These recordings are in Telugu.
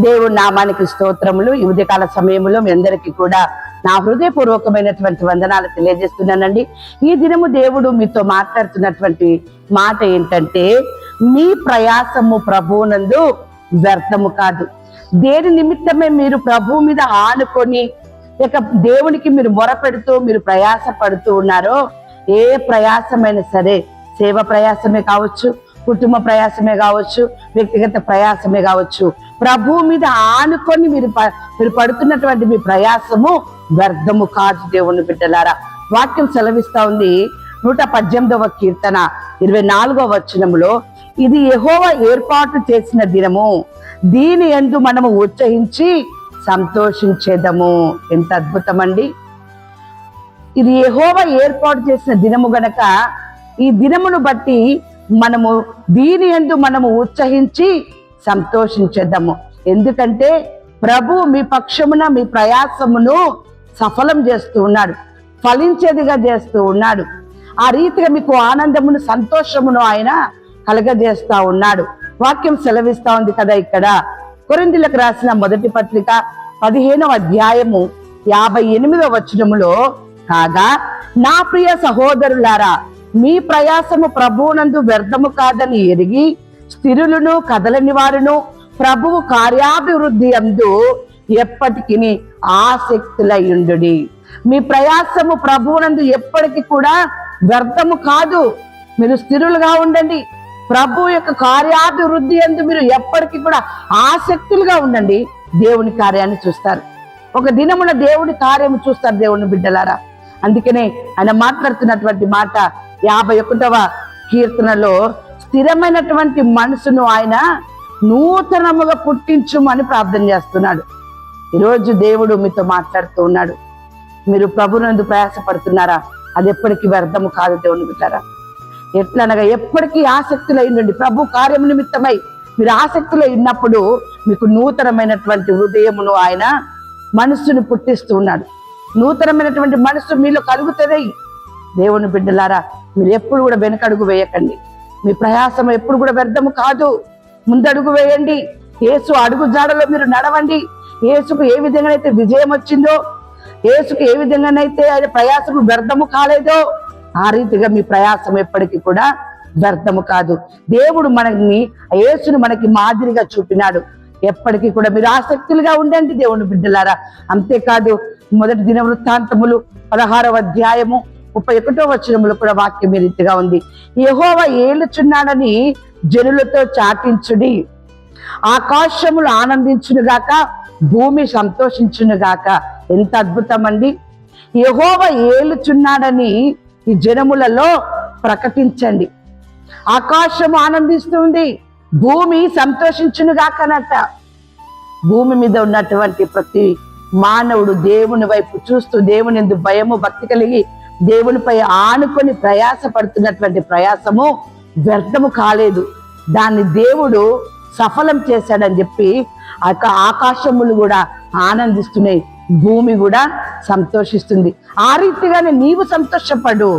దేవుడి నామానికి స్తోత్రములు. ఈ ఉదయకాల సమయంలో మీ అందరికీ కూడా నా హృదయపూర్వకమైనటువంటి వందనాలు తెలియజేస్తున్నానండి. ఈ దినము దేవుడు మీతో మాట్లాడుతున్నటువంటి మాట ఏంటంటే, మీ ప్రయాసము ప్రభువునందు వ్యర్థము కాదు. దేని నిమిత్తమే మీరు ప్రభువు మీద ఆనుకొని ఇక దేవునికి మీరు మొరపెడుతూ మీరు ప్రయాస పడుతూ ఉన్నారో, ఏ ప్రయాసమైనా సరే, సేవ ప్రయాసమే కావచ్చు, కుటుంబ ప్రయాసమే కావచ్చు, వ్యక్తిగత ప్రయాసమే కావచ్చు, ప్రభువు మీద ఆనుకొని మీరు పడుతున్నటువంటి మీ ప్రయాసము వ్యర్థము కాదు. దేవుని బిడ్డలారా, వాక్యం సెలవిస్తా ఉంది 118వ కీర్తన 24వ వచనములో, ఇది యెహోవా ఏర్పాటు చేసిన దినము, దీని యందు మనము ఉత్సహించి సంతోషించేదము. ఎంత అద్భుతం అండి! ఇది యెహోవా ఏర్పాటు చేసిన దినము గనక ఈ దినమును బట్టి మనము దీని యందు మనము ఉత్సహించి సంతోషించేద్దాము. ఎందుకంటే ప్రభు మీ పక్షమున మీ ప్రయాసమును సఫలం చేస్తూ ఉన్నాడు, ఫలించేదిగా చేస్తూ ఉన్నాడు. ఆ రీతిగా మీకు ఆనందమును సంతోషమును ఆయన కలగజేస్తా ఉన్నాడు. వాక్యం సెలవిస్తా ఉంది కదా, ఇక్కడ కొరింథీయులకు రాసిన మొదటి పత్రిక 15వ అధ్యాయము 58వ వచనములో, కాగా నా ప్రియ సహోదరులారా, మీ ప్రయాసము ప్రభువునందు వ్యర్థము కాదని ఎరిగి స్థిరులను కదలని వారును ప్రభువు కార్యాభివృద్ధి అందు ఎప్పటికీ ఆసక్తులయుండుడి. మీ ప్రయాసము ప్రభువునందు ఎప్పటికీ కూడా వ్యర్థము కాదు. మీరు స్థిరులుగా ఉండండి. ప్రభు యొక్క కార్యాభివృద్ధి అందు మీరు ఎప్పటికీ కూడా ఆసక్తులుగా ఉండండి. దేవుని కార్యాన్ని చూస్తారు. ఒక దినమున దేవుని కార్యము చూస్తారు దేవుని బిడ్డలారా. అందుకనే ఆయన మాట్లాడుతున్నటువంటి మాట 51వ కీర్తనలో, స్థిరమైనటువంటి మనసును ఆయన నూతనముగా పుట్టించుమని ప్రార్థన చేస్తున్నాడు. ఈరోజు దేవుడు మీతో మాట్లాడుతూ ఉన్నాడు. మీరు ప్రభునందు ప్రయాసపడుతున్నారా? అది ఎప్పటికీ వ్యర్థము కాదు దేవుని బిడ్డలారా. ఎట్లనగా ఎప్పటికీ ఆసక్తులై ఉండండి. ప్రభు కార్యము నిమిత్తమై మీరు ఆసక్తులై ఉన్నప్పుడు మీకు నూతనమైనటువంటి హృదయమును ఆయన మనస్సును పుట్టిస్తూ ఉన్నాడు. నూతనమైనటువంటి మనస్సు మీలో కలుగుతుంది. దేవుని బిడ్డలారా, మీరు ఎప్పుడు కూడా వెనకడుగు వేయకండి. మీ ప్రయాసం ఎప్పుడు కూడా వ్యర్థము కాదు. ముందడుగు వేయండి. యేసు అడుగు జాడలో మీరు నడవండి. యేసుకు ఏ విధంగానైతే విజయం వచ్చిందో, యేసుకు ఏ విధంగానైతే ఆయన ప్రయాసము వ్యర్థము కాలేదో, ఆ రీతిగా మీ ప్రయాసం ఎప్పటికీ కూడా వ్యర్థము కాదు. దేవుడు యేసును మనకి మాదిరిగా చూపినాడు. ఎప్పటికీ కూడా మీరు ఆసక్తులుగా ఉండండి దేవుని బిడ్డలారా. అంతేకాదు, మొదటి దినవృత్తాంతములు 16వ అధ్యాయము 31వ వచనములో కూడా వాక్యం ఈ రీతిగా ఉంది. యెహోవా ఏలుచున్నాడని జనులతో చాటించుడి, ఆకాశములు ఆనందించునుగాక, భూమి సంతోషించునుగాక. ఎంత అద్భుతం అండి! యెహోవా ఏలుచున్నాడని ఈ జనములలో ప్రకటించండి. ఆకాశము ఆనందిస్తుంది, భూమి సంతోషించునుగాకనట. భూమి మీద ఉన్నటువంటి ప్రతి మానవుడు దేవుని వైపు చూస్తూ దేవుని యందు భయము భక్తి కలిగి దేవునిపై ఆనుకొని ప్రయాస పడుతున్నటువంటి ప్రయాసము వ్యర్థము కాలేదు. దాన్ని దేవుడు సఫలం చేశాడని చెప్పి ఆకాశములు కూడా ఆనందిస్తున్నాయి, భూమి కూడా సంతోషిస్తుంది. ఆ రీతిగానే నీవు సంతోషపడు.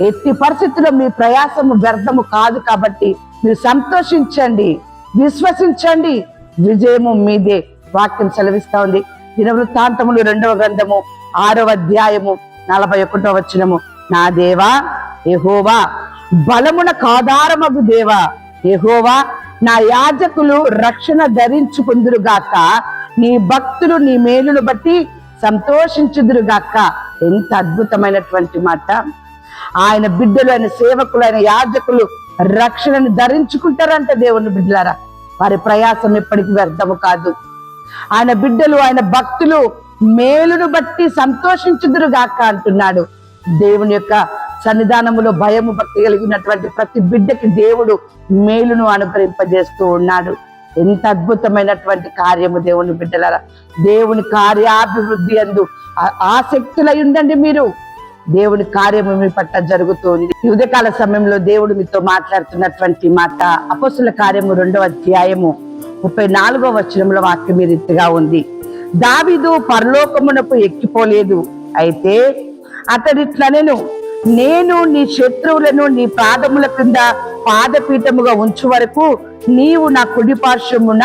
ఎట్టి పరిస్థితుల్లో మీ ప్రయాసము వ్యర్థము కాదు. కాబట్టి మీరు సంతోషించండి, విశ్వసించండి, విజయము మీదే. వాక్యం సెలవిస్తా ఉంది. దినవృత్తాంతములు 2వ గ్రంథము 6వ అధ్యాయము 41వ వచనము, నా దేవా యెహోవా, బలమునకు ఆధారమగు దేవా యెహోవా, నా యాజకులు రక్షణ ధరించుకుందురుగాక, నీ భక్తులు నీ మేలును బట్టి సంతోషించుదురుగాక. ఎంత అద్భుతమైనటువంటి మాట! ఆయన బిడ్డలు, ఆయన సేవకులు, ఆయన యాజకులు రక్షణను ధరించుకుంటారంట. దేవుని బిడ్డలారా, వారి ప్రయాసం ఎప్పటికీ వ్యర్థము కాదు. ఆయన బిడ్డలు, ఆయన భక్తులు మేలును బట్టి సంతోషించుదురుగాక అంటున్నాడు. దేవుని యొక్క సన్నిధానములో భయము భక్తి కలిగినటువంటి ప్రతి బిడ్డకి దేవుడు మేలును అనుగ్రహింపజేస్తూ ఉన్నాడు. ఎంత అద్భుతమైనటువంటి కార్యము దేవుని బిడ్డలారా. దేవుని కార్యాభివృద్ధి అందు ఆసక్తులై ఉండండి. మీరు దేవుని కార్యము మీ పట్ల జరుగుతుంది. ఈ ఉదయకాల సమయంలో దేవుడు మీతో మాట్లాడుతున్నటువంటి మాట అపోస్తుల కార్యము 2వ అధ్యాయము 34వ వచనంలో వాక్యం ఈ రీతిగా ఉంది. దావీదు పరలోకమునకు ఎక్కిపోలేదు, అయితే అతడిట్లనెను, నేను నీ శత్రువులను నీ పాదముల క్రింద పాదపీఠముగా ఉంచు వరకు నీవు నా కుడి పార్శ్వమున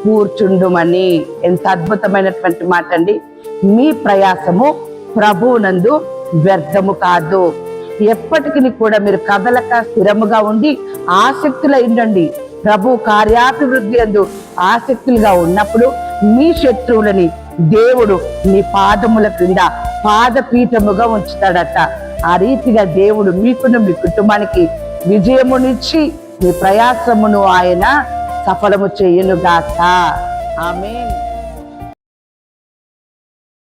కూర్చుండుమని. ఎంత అద్భుతమైనటువంటి మాట అండి. మీ ప్రయాసము ప్రభువునందు వ్యర్థము కాదు. ఎప్పటికీ కూడా మీరు కదలక స్థిరముగా ఉండి ఆసక్తులై ఉండండి. ప్రభు కార్యాభివృద్ధి అందు ఆసక్తులుగా ఉన్నప్పుడు మీ శత్రువులని దేవుడు మీ పాదముల క్రింద పాదపీఠముగా ఉంచుతాడట. ఆ రీతిగా దేవుడు మీకును మీ కుటుంబానికి విజయమునిచ్చి మీ ప్రయాసమును ఆయన సఫలము చేయునుగాక. ఆమేన్.